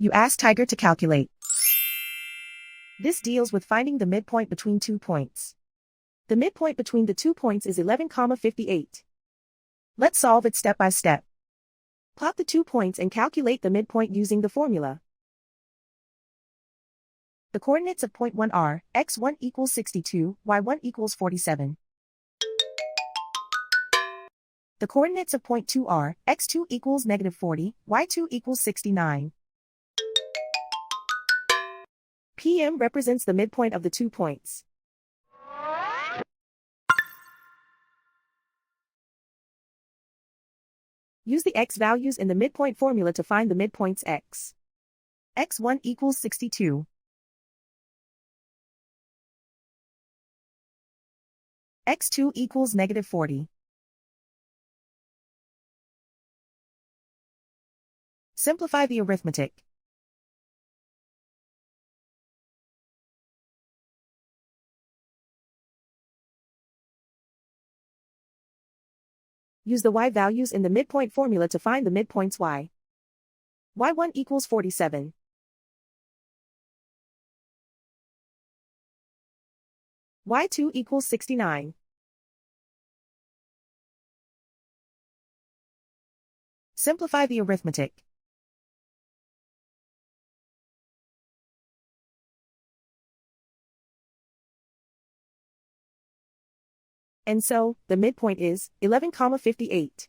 You ask Tiger to calculate. This deals with finding the midpoint between 2 points. The midpoint between the 2 points is 11,58. Let's solve it step by step. Plot the 2 points and calculate the midpoint using the formula. The coordinates of point 1 are x1 equals 62, y1 equals 47. The coordinates of point 2 are x2 equals negative 40, y2 equals 69. PM represents the midpoint of the 2 points. Use the x values in the midpoint formula to find the midpoints x. x1 equals 62. x2 equals negative 40. Simplify the arithmetic. Use the y values in the midpoint formula to find the midpoints y. y1 equals 47. y2 equals 69. Simplify the arithmetic. And so, the midpoint is 11,58.